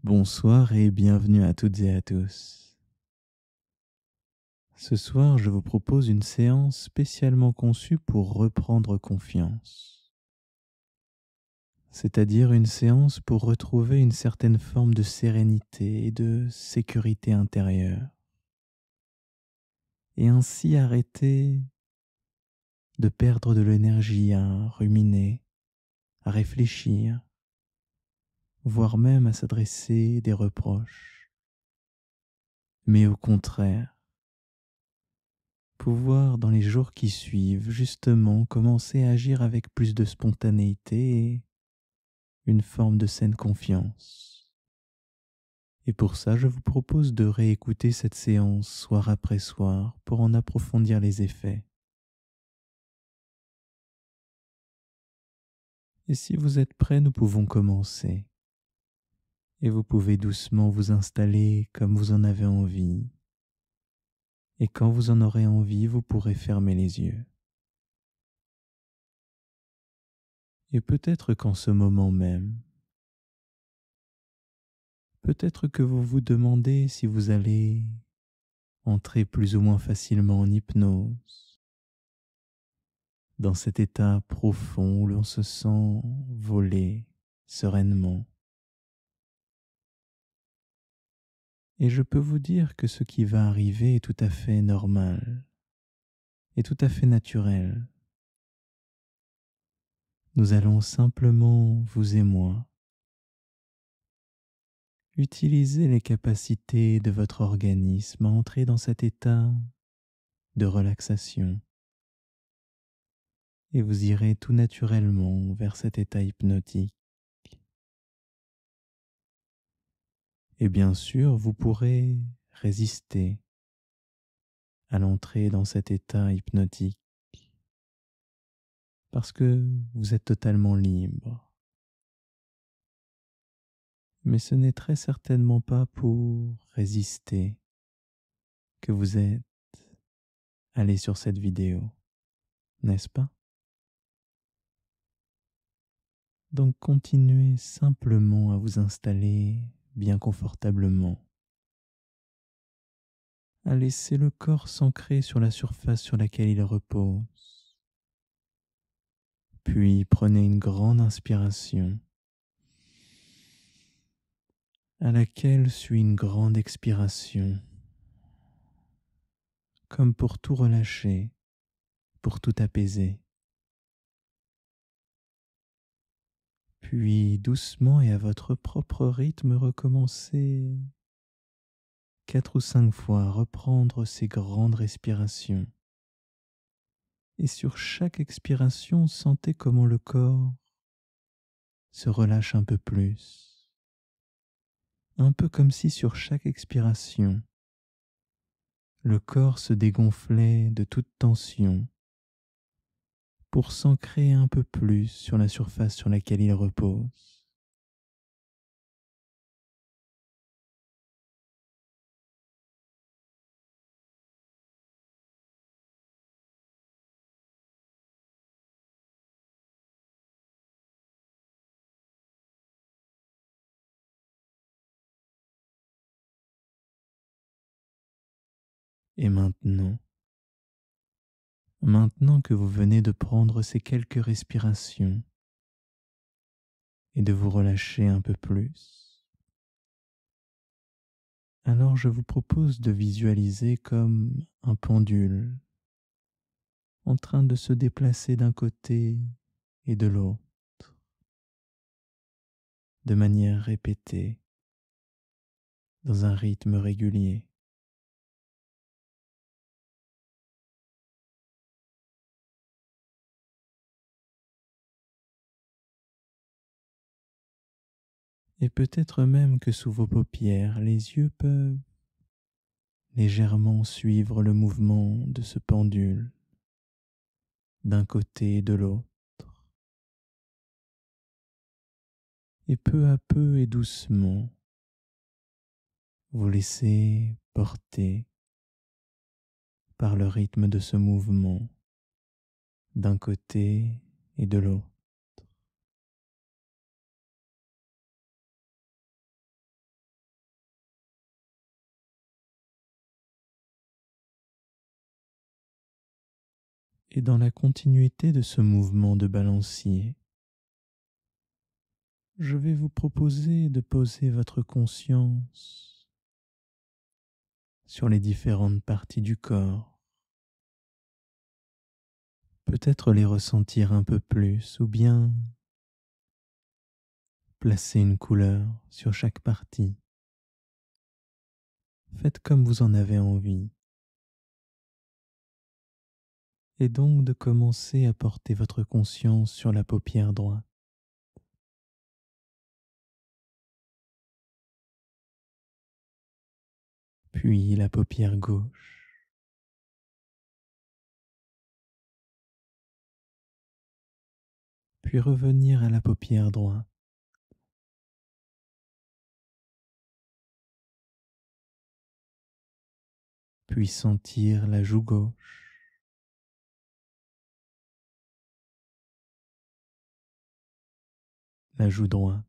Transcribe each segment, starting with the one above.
Bonsoir et bienvenue à toutes et à tous. Ce soir, je vous propose une séance spécialement conçue pour reprendre confiance. C'est-à-dire une séance pour retrouver une certaine forme de sérénité et de sécurité intérieure. Et ainsi arrêter de perdre de l'énergie à ruminer, à réfléchir, voire même à s'adresser des reproches. Mais au contraire, pouvoir dans les jours qui suivent justement commencer à agir avec plus de spontanéité et une forme de saine confiance. Et pour ça, je vous propose de réécouter cette séance soir après soir pour en approfondir les effets. Et si vous êtes prêts, nous pouvons commencer. Et vous pouvez doucement vous installer comme vous en avez envie. Et quand vous en aurez envie, vous pourrez fermer les yeux. Et peut-être qu'en ce moment même, peut-être que vous vous demandez si vous allez entrer plus ou moins facilement en hypnose, dans cet état profond où l'on se sent voler sereinement. Et je peux vous dire que ce qui va arriver est tout à fait normal et tout à fait naturel. Nous allons simplement, vous et moi, utiliser les capacités de votre organisme à entrer dans cet état de relaxation. Et vous irez tout naturellement vers cet état hypnotique. Et bien sûr, vous pourrez résister à l'entrée dans cet état hypnotique parce que vous êtes totalement libre. Mais ce n'est très certainement pas pour résister que vous êtes allé sur cette vidéo, n'est-ce pas? Donc continuez simplement à vous installer bien confortablement, à laisser le corps s'ancrer sur la surface sur laquelle il repose. Puis prenez une grande inspiration, à laquelle suit une grande expiration, comme pour tout relâcher, pour tout apaiser. Puis doucement et à votre propre rythme, recommencez 4 ou 5 fois à reprendre ces grandes respirations. Et sur chaque expiration, sentez comment le corps se relâche un peu plus. Un peu comme si sur chaque expiration, le corps se dégonflait de toute tension pour s'ancrer un peu plus sur la surface sur laquelle il repose. Et maintenant que vous venez de prendre ces quelques respirations et de vous relâcher un peu plus, alors je vous propose de visualiser comme un pendule en train de se déplacer d'un côté et de l'autre, de manière répétée, dans un rythme régulier. Et peut-être même que sous vos paupières, les yeux peuvent légèrement suivre le mouvement de ce pendule d'un côté et de l'autre. Et peu à peu et doucement, vous laissez porter par le rythme de ce mouvement d'un côté et de l'autre. Et dans la continuité de ce mouvement de balancier, je vais vous proposer de poser votre conscience sur les différentes parties du corps, peut-être les ressentir un peu plus ou bien placer une couleur sur chaque partie. Faites comme vous en avez envie. Et donc de commencer à porter votre conscience sur la paupière droite. Puis la paupière gauche. Puis revenir à la paupière droite. Puis sentir la joue gauche. La joue droite.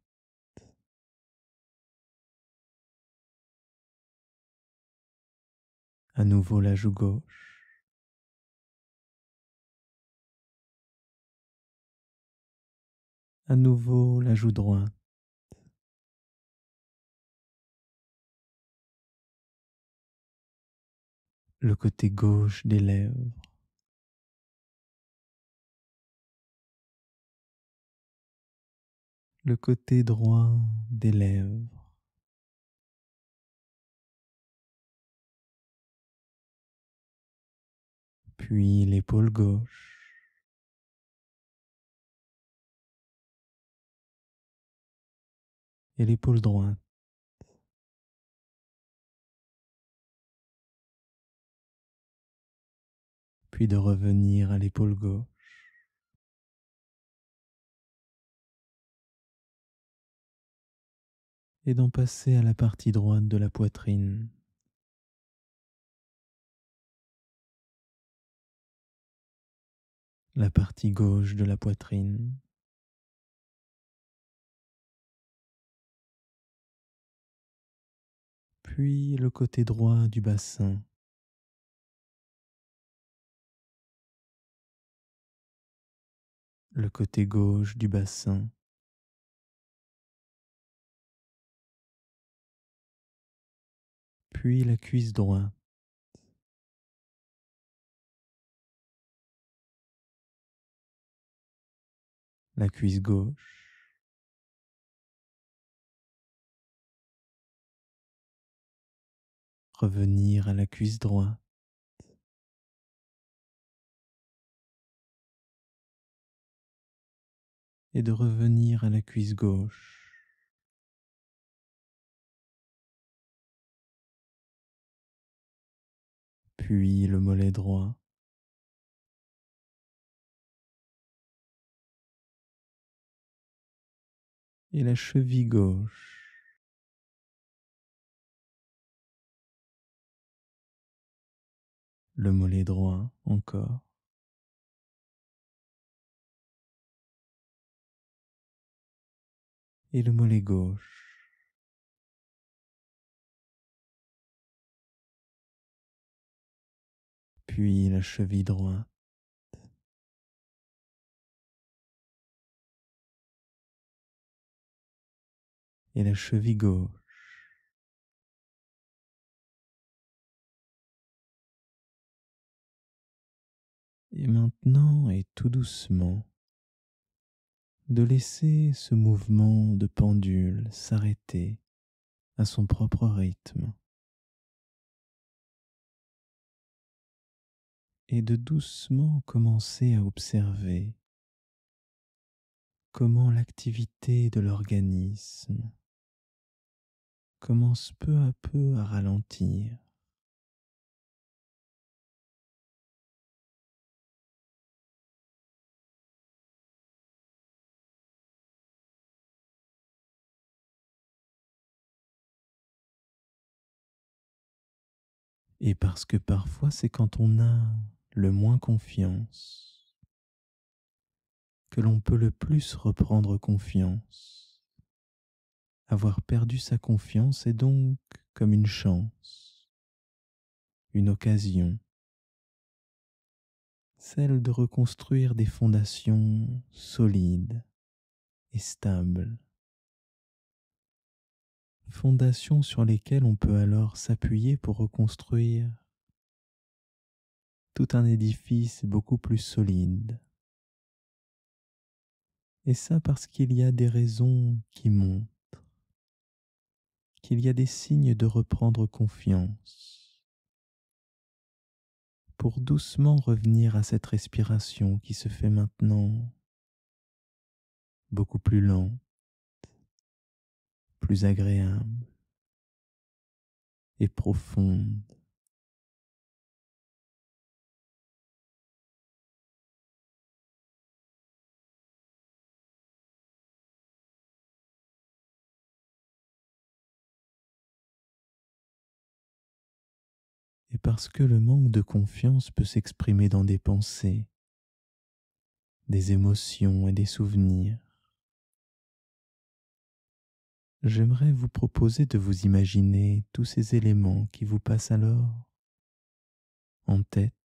À nouveau la joue gauche. À nouveau la joue droite. Le côté gauche des lèvres. Le côté droit des lèvres. Puis l'épaule gauche. Et l'épaule droite. Puis de revenir à l'épaule gauche. Et d'en passer à la partie droite de la poitrine. La partie gauche de la poitrine. Puis le côté droit du bassin. Le côté gauche du bassin. Puis la cuisse droite. La cuisse gauche. Revenir à la cuisse droite. Et de revenir à la cuisse gauche. Puis le mollet droit. Et la cheville gauche. Le mollet droit encore. Et le mollet gauche. Puis la cheville droite. Et la cheville gauche. Et maintenant, et tout doucement, de laisser ce mouvement de pendule s'arrêter à son propre rythme et de doucement commencer à observer comment l'activité de l'organisme commence peu à peu à ralentir. Et parce que parfois c'est quand on a le moins confiance que l'on peut le plus reprendre confiance. Avoir perdu sa confiance est donc comme une chance, une occasion. celle de reconstruire des fondations solides et stables, fondations sur lesquelles on peut alors s'appuyer pour reconstruire tout un édifice beaucoup plus solide. Et ça parce qu'il y a des raisons qui montrent qu'il y a des signes de reprendre confiance, pour doucement revenir à cette respiration qui se fait maintenant beaucoup plus lente, plus agréable et profonde. Et parce que le manque de confiance peut s'exprimer dans des pensées, des émotions et des souvenirs, j'aimerais vous proposer de vous imaginer tous ces éléments qui vous passent alors en tête,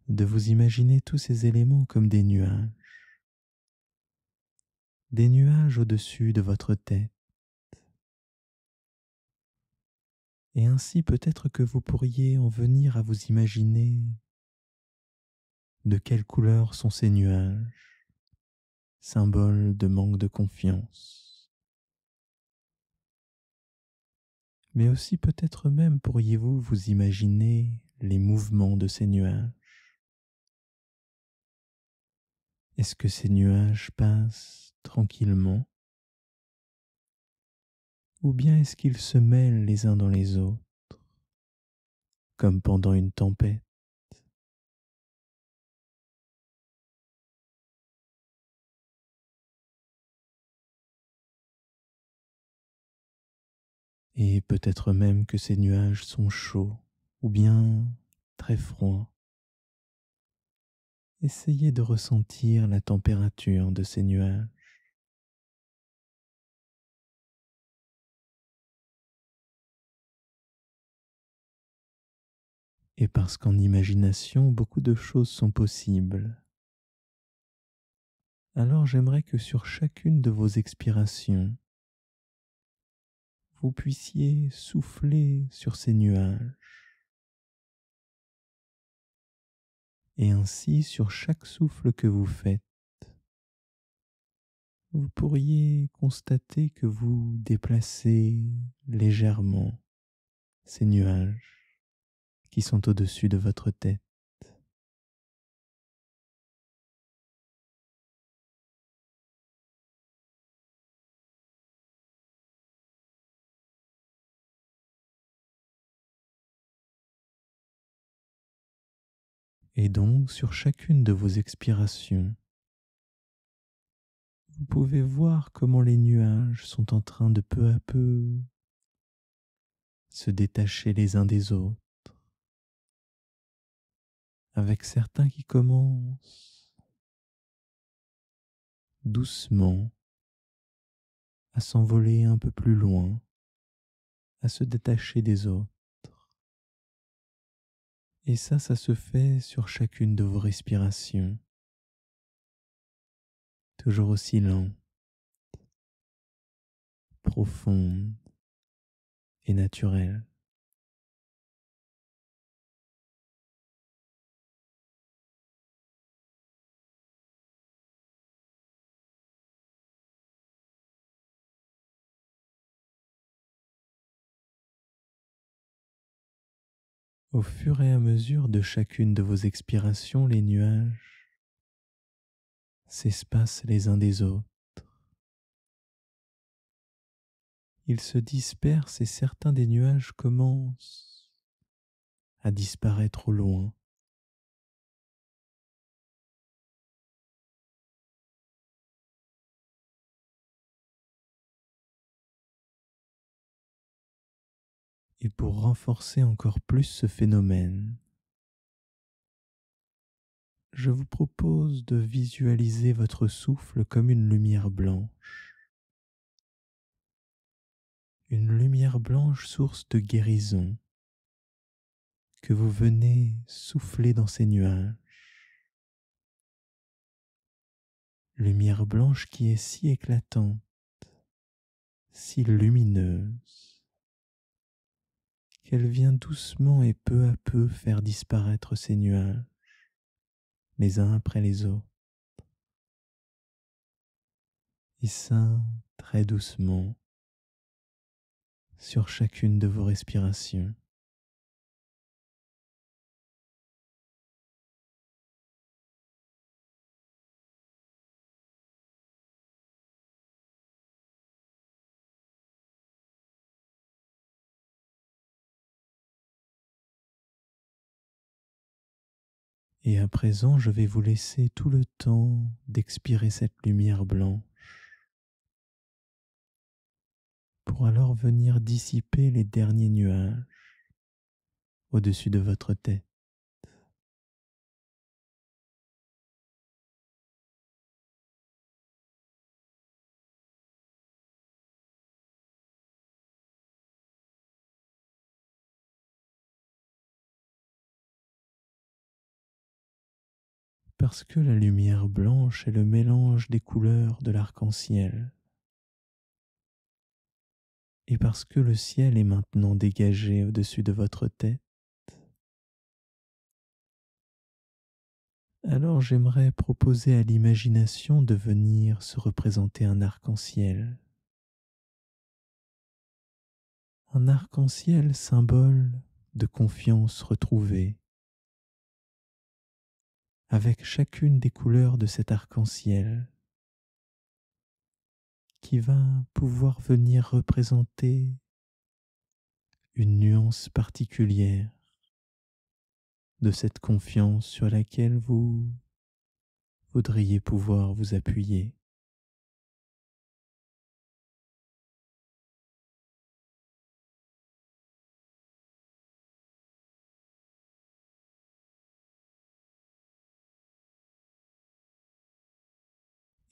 de vous imaginer tous ces éléments comme des nuages au-dessus de votre tête. Et ainsi peut-être que vous pourriez en venir à vous imaginer de quelle couleur sont ces nuages, symbole de manque de confiance. Mais aussi peut-être même pourriez-vous vous imaginer les mouvements de ces nuages. Est-ce que ces nuages passent tranquillement? Ou bien est-ce qu'ils se mêlent les uns dans les autres, comme pendant une tempête? Et peut-être même que ces nuages sont chauds, ou bien très froids. Essayez de ressentir la température de ces nuages. Et parce qu'en imagination, beaucoup de choses sont possibles, alors j'aimerais que sur chacune de vos expirations, vous puissiez souffler sur ces nuages. Et ainsi, sur chaque souffle que vous faites, vous pourriez constater que vous déplacez légèrement ces nuages qui sont au-dessus de votre tête. Et donc, sur chacune de vos expirations, vous pouvez voir comment les nuages sont en train de peu à peu se détacher les uns des autres, avec certains qui commencent doucement à s'envoler un peu plus loin, à se détacher des autres. Et ça se fait sur chacune de vos respirations, toujours aussi lent, profonde et naturelle. Au fur et à mesure de chacune de vos expirations, les nuages s'espacent les uns des autres. Ils se dispersent et certains des nuages commencent à disparaître au loin. Et pour renforcer encore plus ce phénomène, je vous propose de visualiser votre souffle comme une lumière blanche source de guérison que vous venez souffler dans ces nuages. Lumière blanche qui est si éclatante, si lumineuse, qu'elle vient doucement et peu à peu faire disparaître ces nuages, les uns après les autres. Et ça, très doucement, sur chacune de vos respirations. Et à présent, je vais vous laisser tout le temps d'expirer cette lumière blanche pour alors venir dissiper les derniers nuages au-dessus de votre tête. Parce que la lumière blanche est le mélange des couleurs de l'arc-en-ciel. Et parce que le ciel est maintenant dégagé au-dessus de votre tête, alors j'aimerais proposer à l'imagination de venir se représenter un arc-en-ciel. Un arc-en-ciel symbole de confiance retrouvée, avec chacune des couleurs de cet arc-en-ciel qui va pouvoir venir représenter une nuance particulière de cette confiance sur laquelle vous voudriez pouvoir vous appuyer.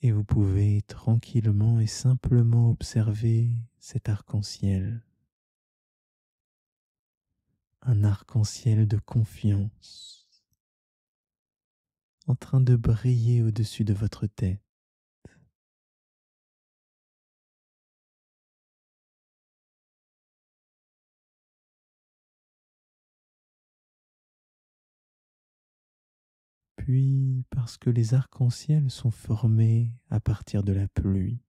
Et vous pouvez tranquillement et simplement observer cet arc-en-ciel, un arc-en-ciel de confiance en train de briller au-dessus de votre tête. Puis, parce que les arcs-en-ciel sont formés à partir de la pluie,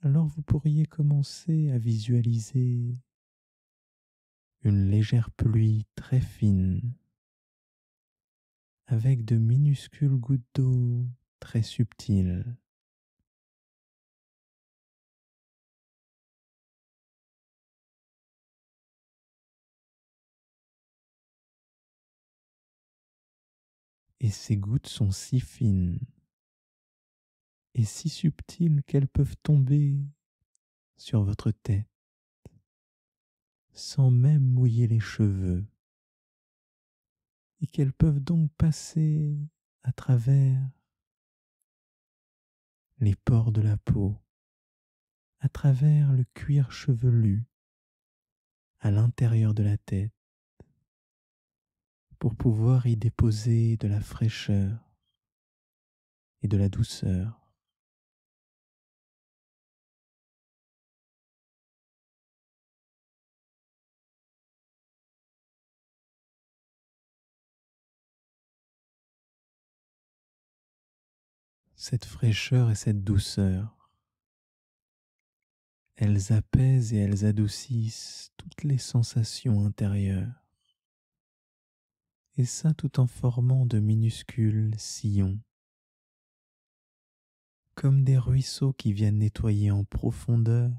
alors vous pourriez commencer à visualiser une légère pluie très fine avec de minuscules gouttes d'eau très subtiles. Et ces gouttes sont si fines et si subtiles qu'elles peuvent tomber sur votre tête sans même mouiller les cheveux, et qu'elles peuvent donc passer à travers les pores de la peau, à travers le cuir chevelu, à l'intérieur de la tête, pour pouvoir y déposer de la fraîcheur et de la douceur. Cette fraîcheur et cette douceur, elles apaisent et elles adoucissent toutes les sensations intérieures. Et ça tout en formant de minuscules sillons, comme des ruisseaux qui viennent nettoyer en profondeur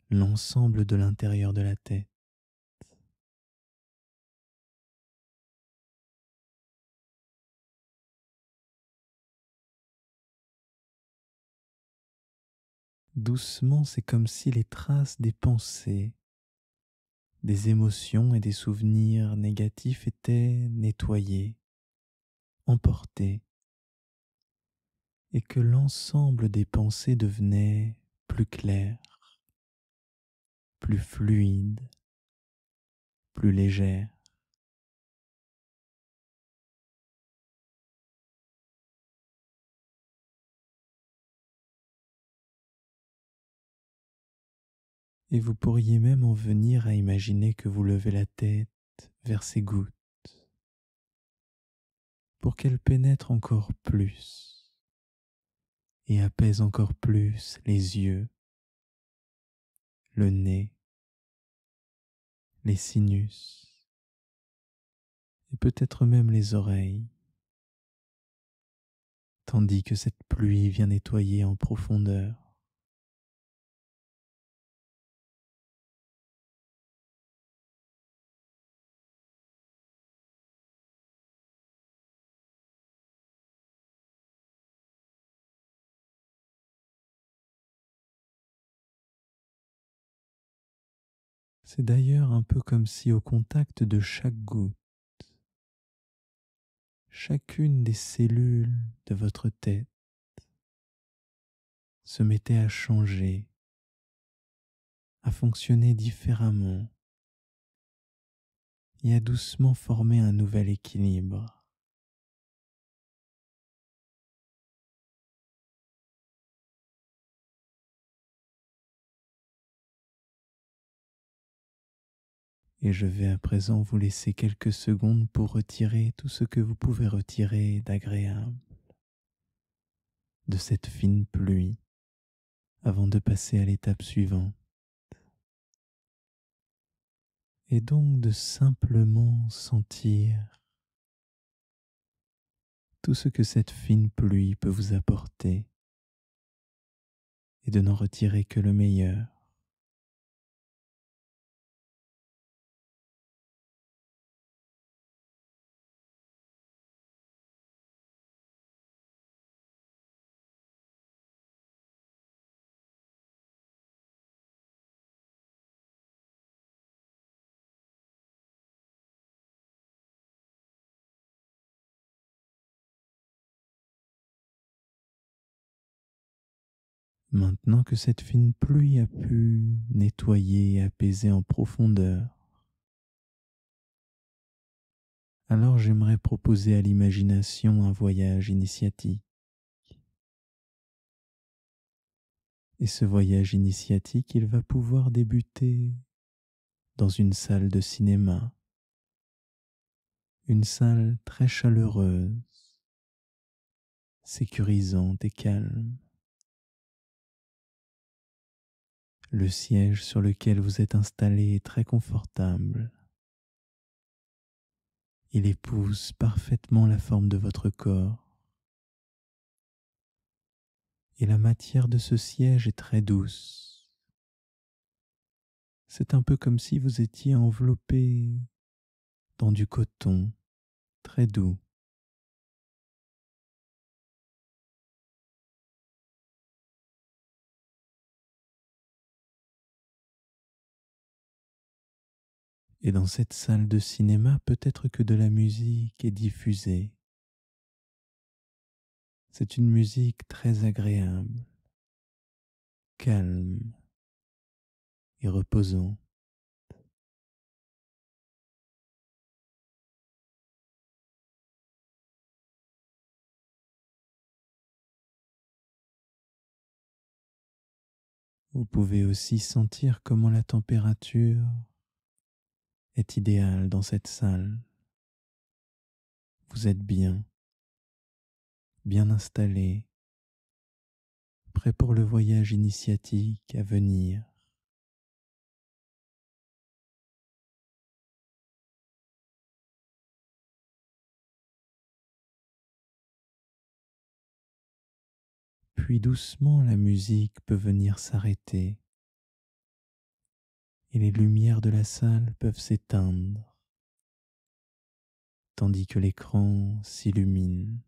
l'ensemble de l'intérieur de la tête. Doucement, c'est comme si les traces des pensées, des émotions et des souvenirs négatifs étaient nettoyées, emportées, et que l'ensemble des pensées devenait plus clair, plus fluide, plus légère. Et vous pourriez même en venir à imaginer que vous levez la tête vers ces gouttes pour qu'elles pénètrent encore plus et apaisent encore plus les yeux, le nez, les sinus et peut-être même les oreilles, tandis que cette pluie vient nettoyer en profondeur. C'est d'ailleurs un peu comme si au contact de chaque goutte, chacune des cellules de votre tête se mettait à changer, à fonctionner différemment et à doucement former un nouvel équilibre. Et je vais à présent vous laisser quelques secondes pour retirer tout ce que vous pouvez retirer d'agréable de cette fine pluie avant de passer à l'étape suivante. Et donc de simplement sentir tout ce que cette fine pluie peut vous apporter et de n'en retirer que le meilleur. Maintenant que cette fine pluie a pu nettoyer et apaiser en profondeur, alors j'aimerais proposer à l'imagination un voyage initiatique. Et ce voyage initiatique, il va pouvoir débuter dans une salle de cinéma, une salle très chaleureuse, sécurisante et calme. Le siège sur lequel vous êtes installé est très confortable. Il épouse parfaitement la forme de votre corps. Et la matière de ce siège est très douce. C'est un peu comme si vous étiez enveloppé dans du coton très doux. Et dans cette salle de cinéma, peut-être que de la musique est diffusée. C'est une musique très agréable, calme et reposante. Vous pouvez aussi sentir comment la température est idéale dans cette salle. Vous êtes bien, bien installé, prêt pour le voyage initiatique à venir. Puis doucement la musique peut venir s'arrêter et les lumières de la salle peuvent s'éteindre tandis que l'écran s'illumine.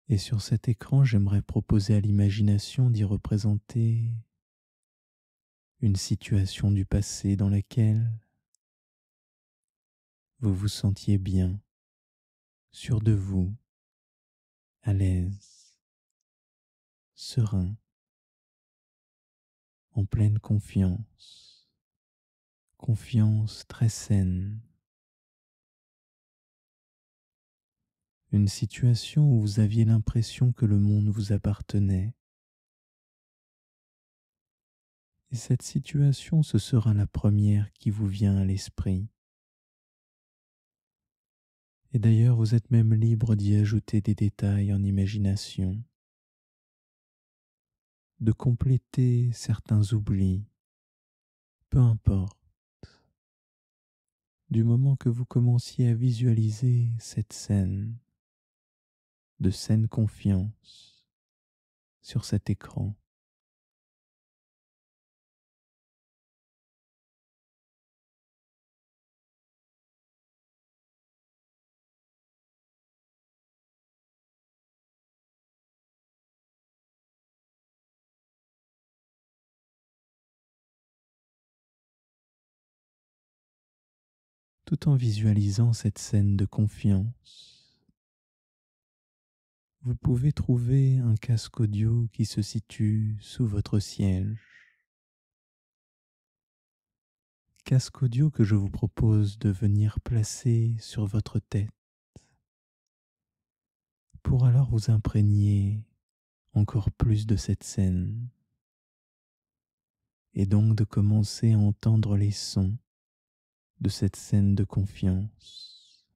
Et sur cet écran, j'aimerais proposer à l'imagination d'y représenter une situation du passé dans laquelle vous vous sentiez bien, sûr de vous, à l'aise, serein. en pleine confiance, confiance très saine, une situation où vous aviez l'impression que le monde vous appartenait. Et cette situation, ce sera la première qui vous vient à l'esprit. Et d'ailleurs, vous êtes même libre d'y ajouter des détails en imagination, de compléter certains oublis, peu importe, du moment que vous commenciez à visualiser cette scène, de saine confiance, sur cet écran. Tout en visualisant cette scène de confiance, vous pouvez trouver un casque audio qui se situe sous votre siège. Casque audio que je vous propose de venir placer sur votre tête pour alors vous imprégner encore plus de cette scène et donc de commencer à entendre les sons de cette scène de confiance.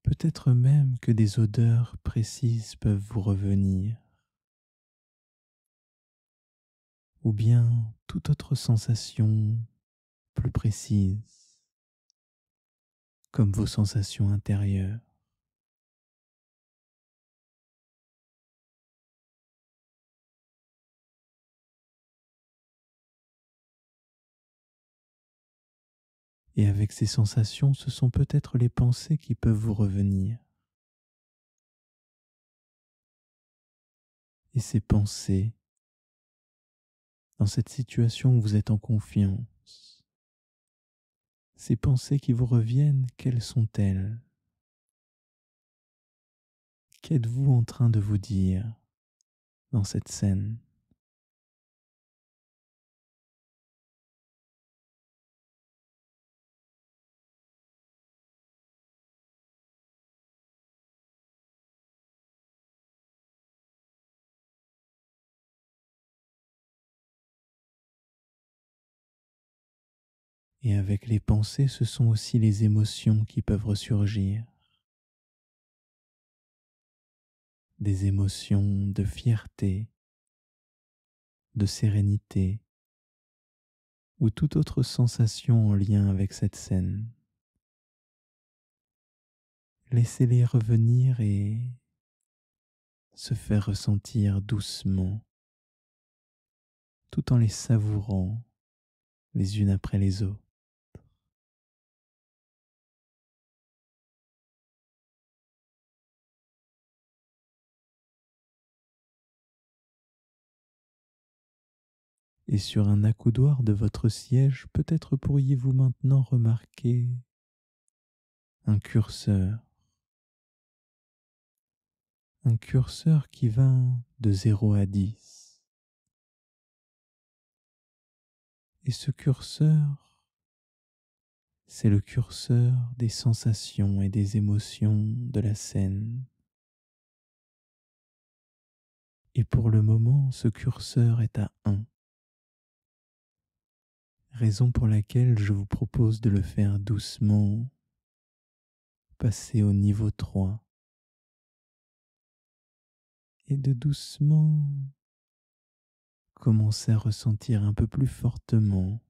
Peut-être même que des odeurs précises peuvent vous revenir, ou bien toute autre sensation plus précise, comme vos sensations intérieures. Et avec ces sensations, ce sont peut-être les pensées qui peuvent vous revenir. Et ces pensées, dans cette situation où vous êtes en confiance, ces pensées qui vous reviennent, quelles sont-elles? Qu'êtes-vous en train de vous dire dans cette scène? Et avec les pensées, ce sont aussi les émotions qui peuvent ressurgir. Des émotions de fierté, de sérénité, ou toute autre sensation en lien avec cette scène. Laissez-les revenir et se faire ressentir doucement, tout en les savourant les unes après les autres. Et sur un accoudoir de votre siège, peut-être pourriez-vous maintenant remarquer un curseur. Un curseur qui va de 0 à 10. Et ce curseur, c'est le curseur des sensations et des émotions de la scène. Et pour le moment, ce curseur est à 1. Raison pour laquelle je vous propose de le faire doucement passer au niveau 3 et de doucement commencer à ressentir un peu plus fortement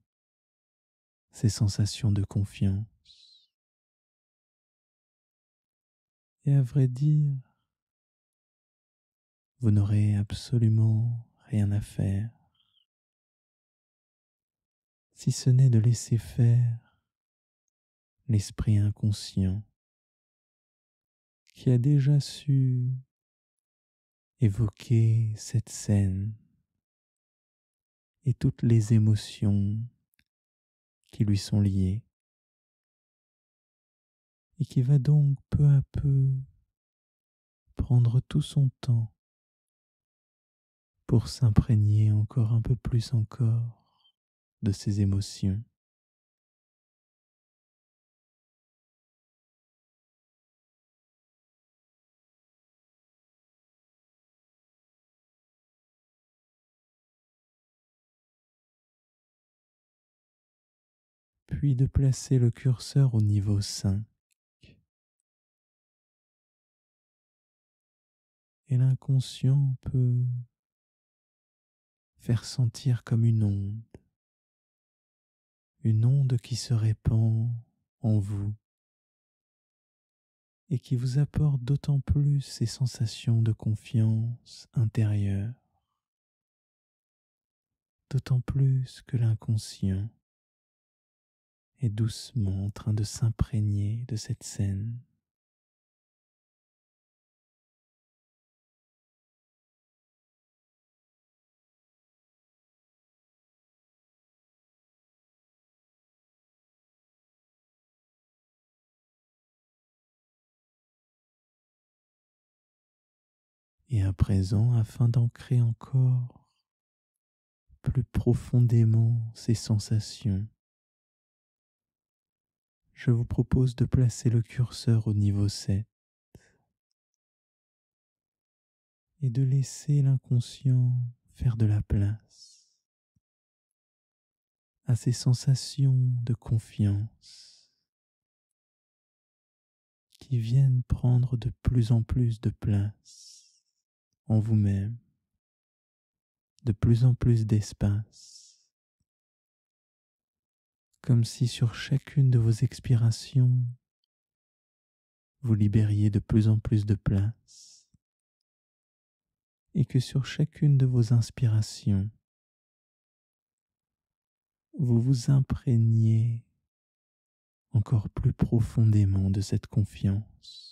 ces sensations de confiance. Et à vrai dire, vous n'aurez absolument rien à faire, si ce n'est de laisser faire l'esprit inconscient qui a déjà su évoquer cette scène et toutes les émotions qui lui sont liées. et qui va donc peu à peu prendre tout son temps pour s'imprégner encore un peu plus encore de ces émotions. Puis de placer le curseur au niveau 5. Et l'inconscient peut faire sentir comme une onde qui se répand en vous et qui vous apporte d'autant plus ces sensations de confiance intérieure, d'autant plus que l'inconscient est doucement en train de s'imprégner de cette scène. Et à présent, afin d'ancrer encore plus profondément ces sensations, je vous propose de placer le curseur au niveau 7 et de laisser l'inconscient faire de la place à ces sensations de confiance qui viennent prendre de plus en plus de place en vous-même, de plus en plus d'espace, comme si sur chacune de vos expirations, vous libériez de plus en plus de place et que sur chacune de vos inspirations, vous vous imprégniez encore plus profondément de cette confiance.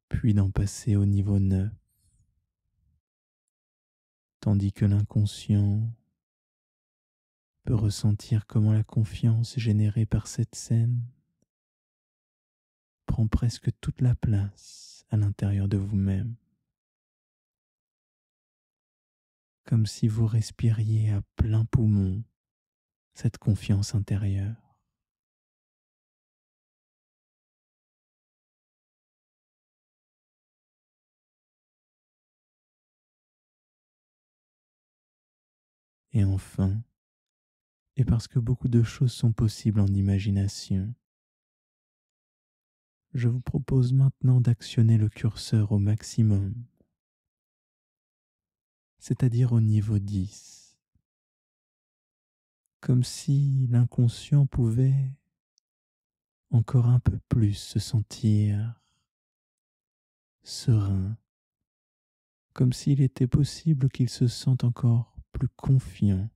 Puis d'en passer au niveau 9, tandis que l'inconscient peut ressentir comment la confiance générée par cette scène prend presque toute la place à l'intérieur de vous-même, comme si vous respiriez à plein poumon cette confiance intérieure. Et enfin, et parce que beaucoup de choses sont possibles en imagination, je vous propose maintenant d'actionner le curseur au maximum, c'est-à-dire au niveau 10, comme si l'inconscient pouvait encore un peu plus se sentir serein, comme s'il était possible qu'il se sente encore plus confiant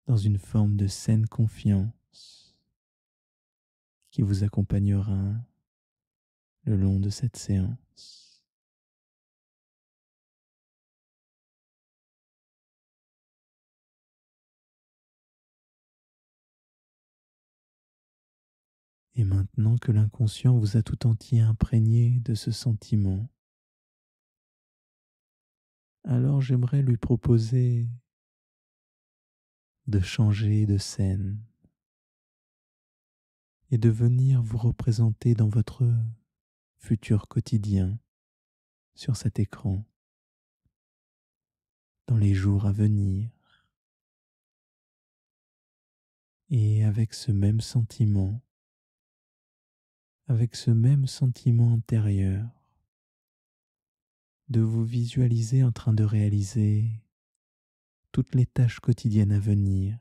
dans une forme de saine confiance qui vous accompagnera le long de cette séance. Et maintenant que l'inconscient vous a tout entier imprégné de ce sentiment, alors j'aimerais lui proposer de changer de scène et de venir vous représenter dans votre futur quotidien sur cet écran, dans les jours à venir, et avec ce même sentiment, intérieur, de vous visualiser en train de réaliser toutes les tâches quotidiennes à venir,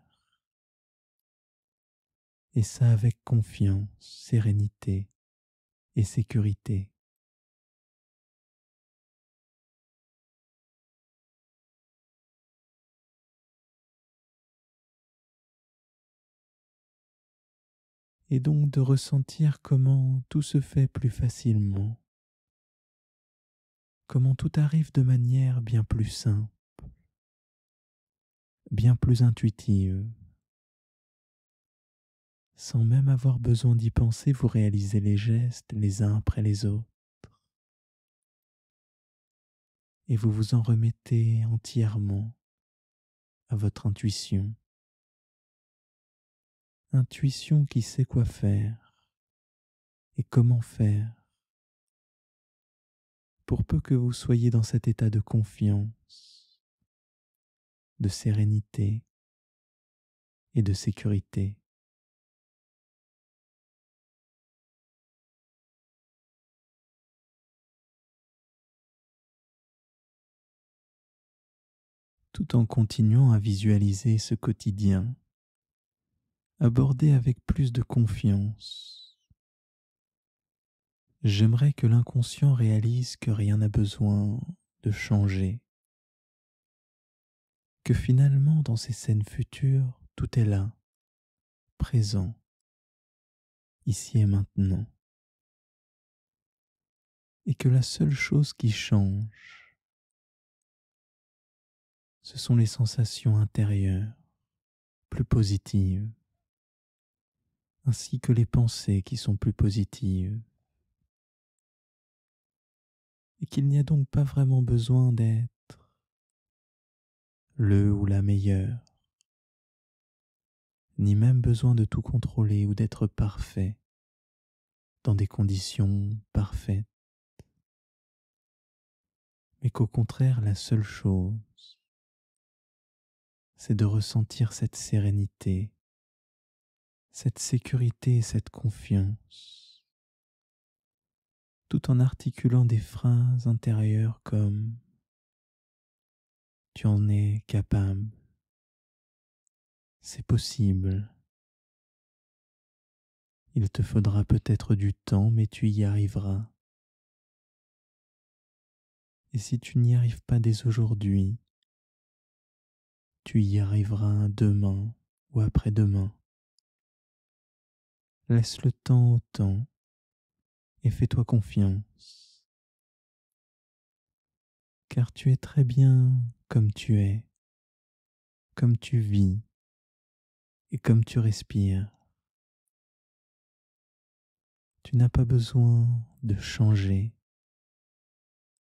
et ça avec confiance, sérénité et sécurité. et donc de ressentir comment tout se fait plus facilement, comment tout arrive de manière bien plus simple, bien plus intuitive. Sans même avoir besoin d'y penser, vous réalisez les gestes les uns après les autres et vous vous en remettez entièrement à votre intuition. Intuition qui sait quoi faire et comment faire pour peu que vous soyez dans cet état de confiance, de sérénité et de sécurité. Tout en continuant à visualiser ce quotidien, abordé avec plus de confiance. J'aimerais que l'inconscient réalise que rien n'a besoin de changer, que finalement dans ces scènes futures, tout est là, présent, ici et maintenant, et que la seule chose qui change, ce sont les sensations intérieures, plus positives, ainsi que les pensées qui sont plus positives, et qu'il n'y a donc pas vraiment besoin d'être le ou la meilleure, ni même besoin de tout contrôler ou d'être parfait dans des conditions parfaites, mais qu'au contraire la seule chose, c'est de ressentir cette sérénité, cette sécurité et cette confiance, tout en articulant des phrases intérieures comme tu en es capable, c'est possible, il te faudra peut-être du temps mais tu y arriveras. Et si tu n'y arrives pas dès aujourd'hui, tu y arriveras demain ou après-demain. Laisse le temps au temps et fais-toi confiance, car tu es très bien comme tu es, comme tu vis et comme tu respires. Tu n'as pas besoin de changer,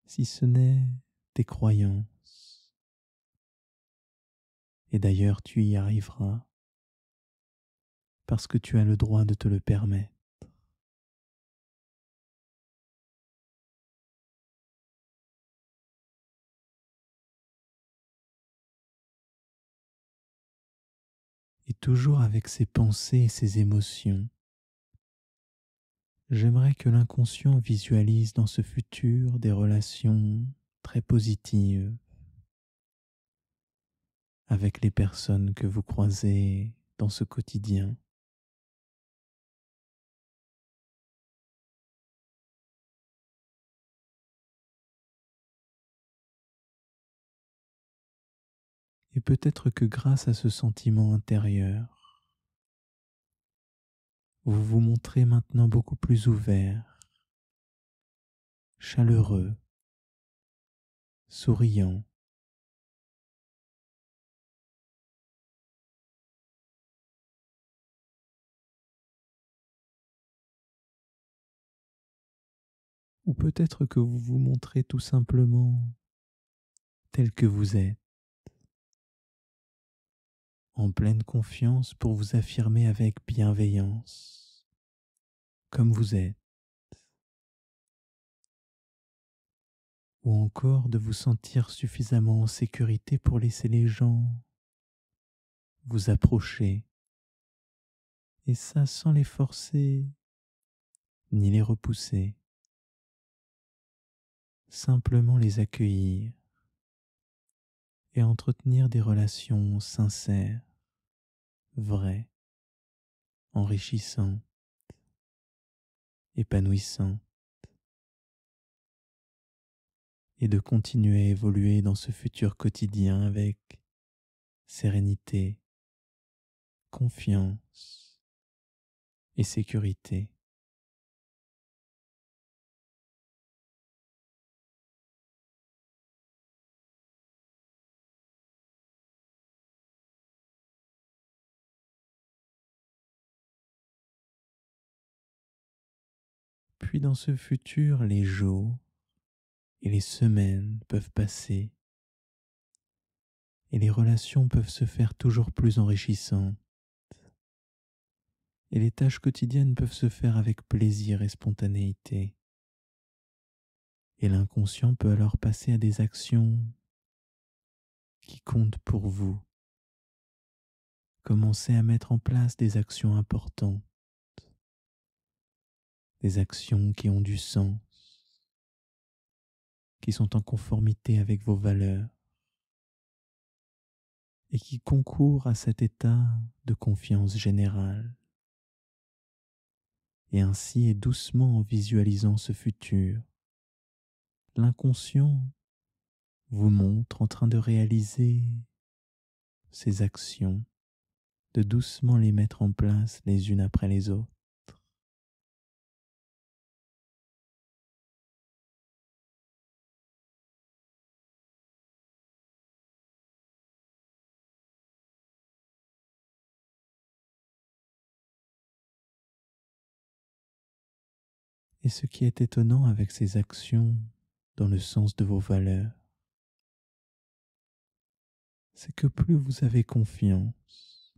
si ce n'est tes croyances. Et d'ailleurs, tu y arriveras, parce que tu as le droit de te le permettre. Et toujours avec ces pensées et ces émotions, j'aimerais que l'inconscient visualise dans ce futur des relations très positives avec les personnes que vous croisez dans ce quotidien. Et peut-être que grâce à ce sentiment intérieur, vous vous montrez maintenant beaucoup plus ouvert, chaleureux, souriant. Ou peut-être que vous vous montrez tout simplement tel que vous êtes, en pleine confiance pour vous affirmer avec bienveillance, comme vous êtes, ou encore de vous sentir suffisamment en sécurité pour laisser les gens vous approcher, et ça sans les forcer ni les repousser, simplement les accueillir et entretenir des relations sincères, vraies, enrichissantes, épanouissantes, et de continuer à évoluer dans ce futur quotidien avec sérénité, confiance et sécurité. Puis dans ce futur, les jours et les semaines peuvent passer et les relations peuvent se faire toujours plus enrichissantes et les tâches quotidiennes peuvent se faire avec plaisir et spontanéité. Et l'inconscient peut alors passer à des actions qui comptent pour vous. Commencez à mettre en place des actions importantes, des actions qui ont du sens, qui sont en conformité avec vos valeurs et qui concourent à cet état de confiance générale. Et ainsi, et doucement en visualisant ce futur, l'inconscient vous montre en train de réaliser ces actions, de doucement les mettre en place les unes après les autres. Et ce qui est étonnant avec ces actions dans le sens de vos valeurs, c'est que plus vous avez confiance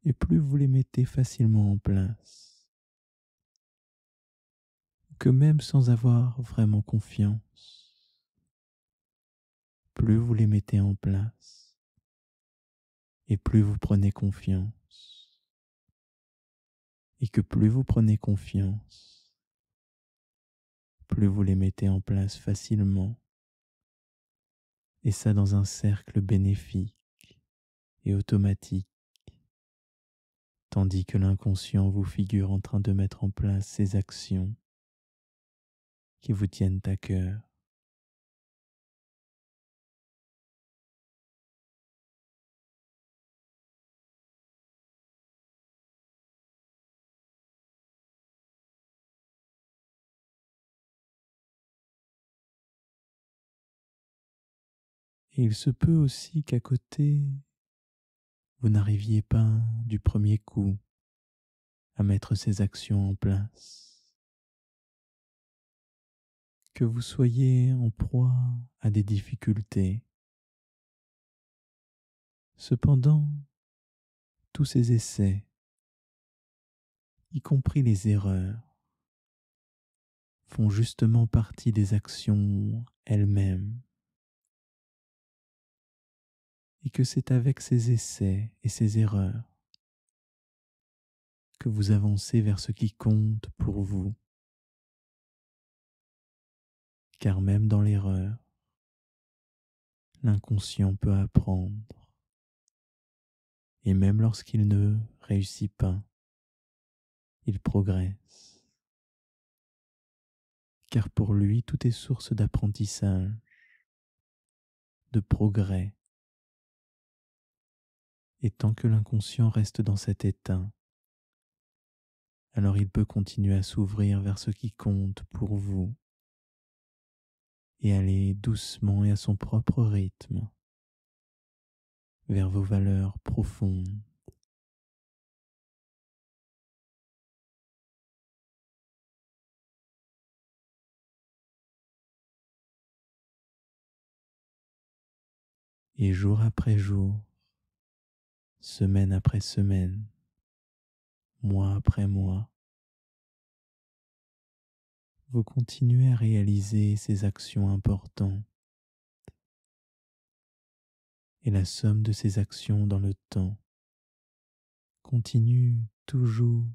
et plus vous les mettez facilement en place, que même sans avoir vraiment confiance, plus vous les mettez en place et plus vous prenez confiance, et que plus vous prenez confiance, plus vous les mettez en place facilement, et ça dans un cercle bénéfique et automatique, tandis que l'inconscient vous figure en train de mettre en place ces actions qui vous tiennent à cœur. Et il se peut aussi qu'à côté, vous n'arriviez pas du premier coup à mettre ces actions en place, que vous soyez en proie à des difficultés. Cependant, tous ces essais, y compris les erreurs, font justement partie des actions elles-mêmes, et que c'est avec ces essais et ces erreurs que vous avancez vers ce qui compte pour vous, car même dans l'erreur, l'inconscient peut apprendre, et même lorsqu'il ne réussit pas, il progresse, car pour lui tout est source d'apprentissage, de progrès, et tant que l'inconscient reste dans cet état, alors il peut continuer à s'ouvrir vers ce qui compte pour vous et aller doucement et à son propre rythme vers vos valeurs profondes. Et jour après jour, semaine après semaine, mois après mois, vous continuez à réaliser ces actions importantes, et la somme de ces actions dans le temps continue toujours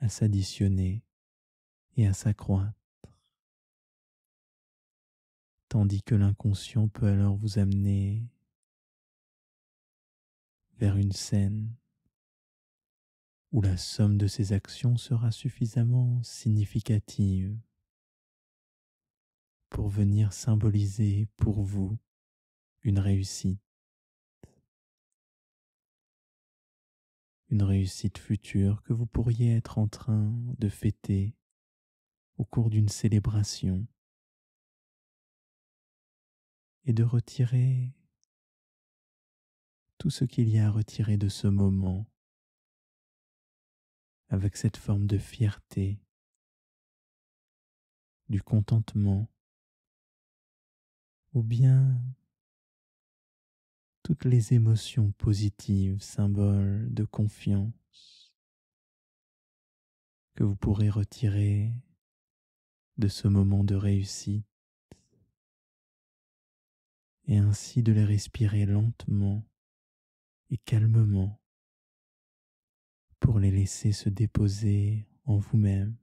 à s'additionner et à s'accroître, tandis que l'inconscient peut alors vous amener vers une scène où la somme de ces actions sera suffisamment significative pour venir symboliser pour vous une réussite, une réussite future que vous pourriez être en train de fêter au cours d'une célébration et de retirer tout ce qu'il y a à retirer de ce moment avec cette forme de fierté, du contentement ou bien toutes les émotions positives, symboles de confiance que vous pourrez retirer de ce moment de réussite et ainsi de les respirer lentement et calmement pour les laisser se déposer en vous-même.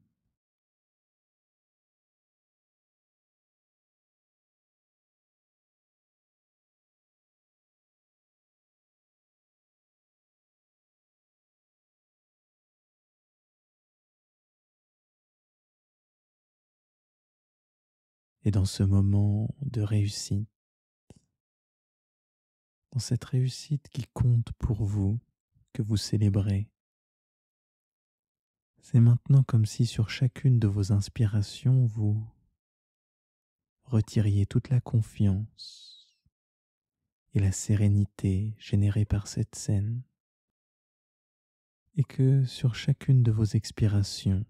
Et dans ce moment de réussite, dans cette réussite qui compte pour vous, que vous célébrez, c'est maintenant comme si sur chacune de vos inspirations, vous retiriez toute la confiance et la sérénité générée par cette scène, et que sur chacune de vos expirations,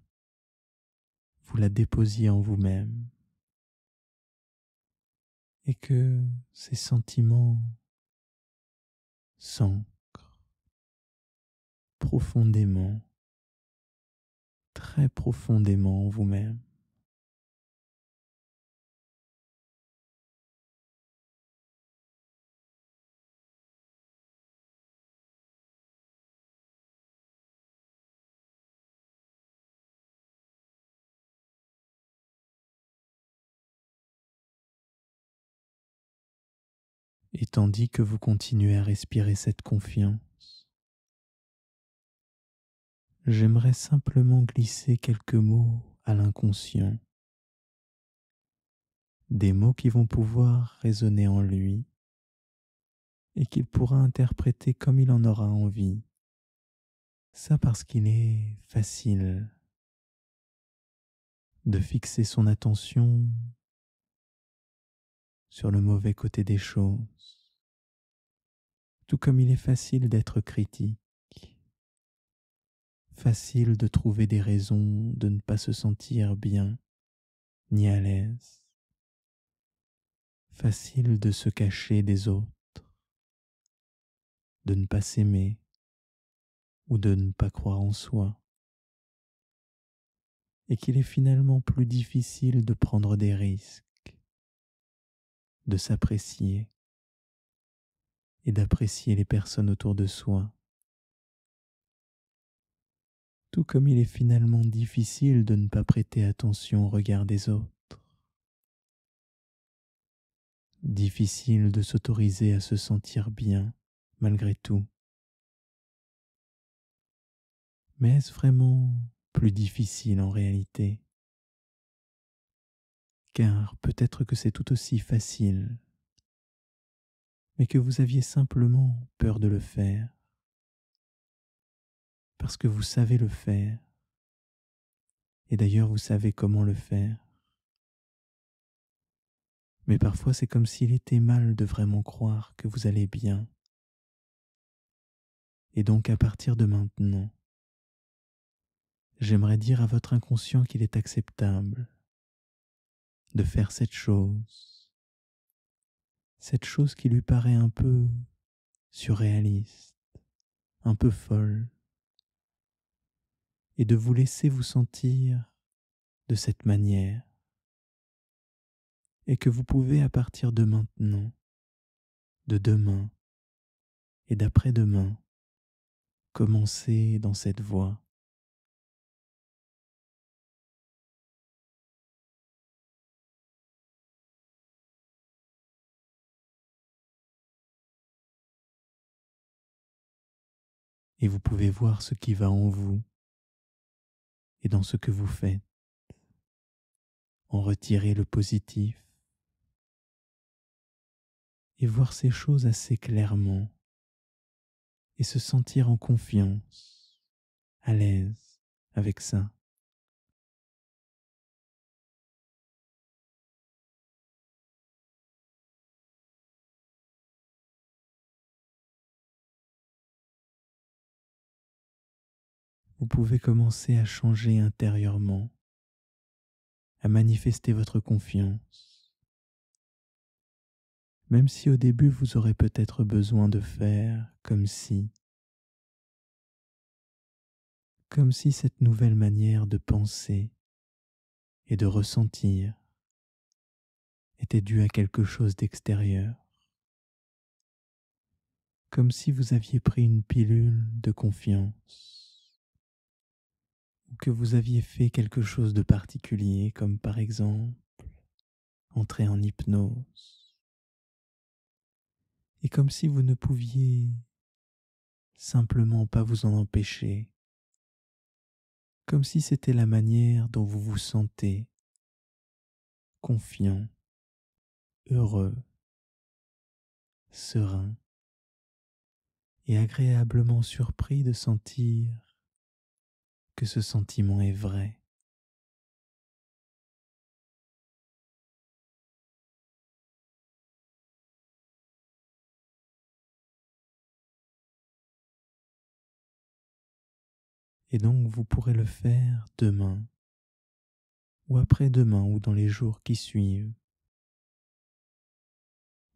vous la déposiez en vous-même, et que ces sentiments s'ancrent profondément, très profondément en vous-même. Et tandis que vous continuez à respirer cette confiance, j'aimerais simplement glisser quelques mots à l'inconscient, des mots qui vont pouvoir résonner en lui et qu'il pourra interpréter comme il en aura envie. Ça parce qu'il est facile de fixer son attention sur le mauvais côté des choses, tout comme il est facile d'être critique, facile de trouver des raisons de ne pas se sentir bien ni à l'aise, facile de se cacher des autres, de ne pas s'aimer ou de ne pas croire en soi, et qu'il est finalement plus difficile de prendre des risques, de s'apprécier et d'apprécier les personnes autour de soi, tout comme il est finalement difficile de ne pas prêter attention au regard des autres, difficile de s'autoriser à se sentir bien malgré tout. Mais est-ce vraiment plus difficile en réalité? Car peut-être que c'est tout aussi facile, mais que vous aviez simplement peur de le faire, parce que vous savez le faire, et d'ailleurs vous savez comment le faire. Mais parfois c'est comme s'il était mal de vraiment croire que vous allez bien. Et donc à partir de maintenant, j'aimerais dire à votre inconscient qu'il est acceptable de faire cette chose qui lui paraît un peu surréaliste, un peu folle, et de vous laisser vous sentir de cette manière, et que vous pouvez à partir de maintenant, de demain et d'après-demain, commencer dans cette voie. Et vous pouvez voir ce qui va en vous et dans ce que vous faites, en retirer le positif et voir ces choses assez clairement et se sentir en confiance, à l'aise avec ça. Vous pouvez commencer à changer intérieurement, à manifester votre confiance, même si au début vous aurez peut-être besoin de faire comme si cette nouvelle manière de penser et de ressentir était due à quelque chose d'extérieur, comme si vous aviez pris une pilule de confiance, ou que vous aviez fait quelque chose de particulier, comme par exemple entrer en hypnose, et comme si vous ne pouviez simplement pas vous en empêcher, comme si c'était la manière dont vous vous sentez confiant, heureux, serein et agréablement surpris de sentir que ce sentiment est vrai. Et donc vous pourrez le faire demain, ou après-demain, ou dans les jours qui suivent,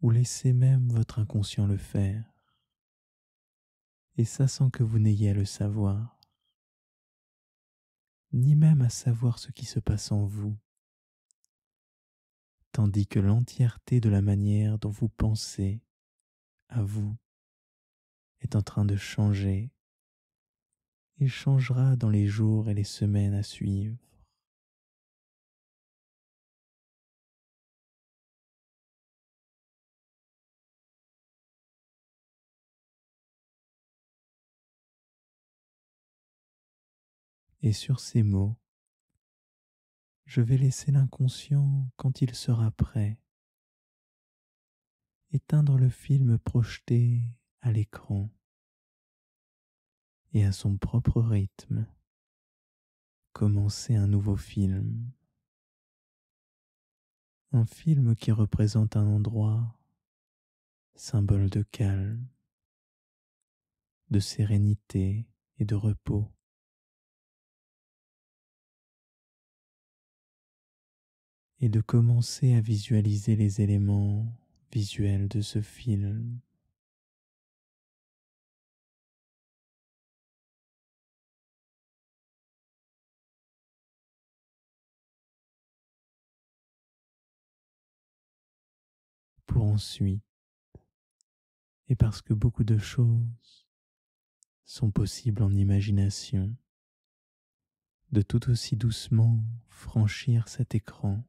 ou laissez même votre inconscient le faire, et ça sans que vous n'ayez à le savoir, ni même à savoir ce qui se passe en vous, tandis que l'entièreté de la manière dont vous pensez à vous est en train de changer et changera dans les jours et les semaines à suivre. Et sur ces mots, je vais laisser l'inconscient, quand il sera prêt, éteindre le film projeté à l'écran et à son propre rythme, commencer un nouveau film. Un film qui représente un endroit, symbole de calme, de sérénité et de repos. Et de commencer à visualiser les éléments visuels de ce film. Pour ensuite, et parce que beaucoup de choses sont possibles en imagination, de tout aussi doucement franchir cet écran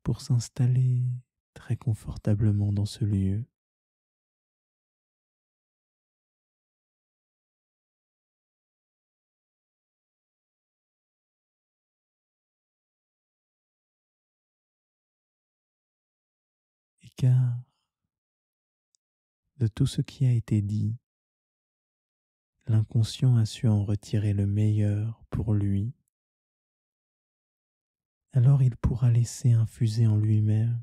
pour s'installer très confortablement dans ce lieu. Et car de tout ce qui a été dit, l'inconscient a su en retirer le meilleur pour lui, alors il pourra laisser infuser en lui-même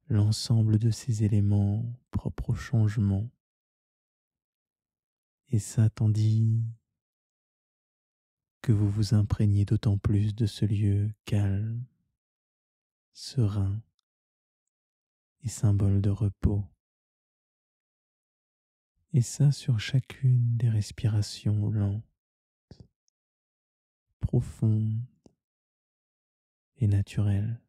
l'ensemble de ces éléments propres au changement. Et ça tandis que vous vous imprégnez d'autant plus de ce lieu calme, serein et symbole de repos. Et ça sur chacune des respirations lentes, profondes et naturelles.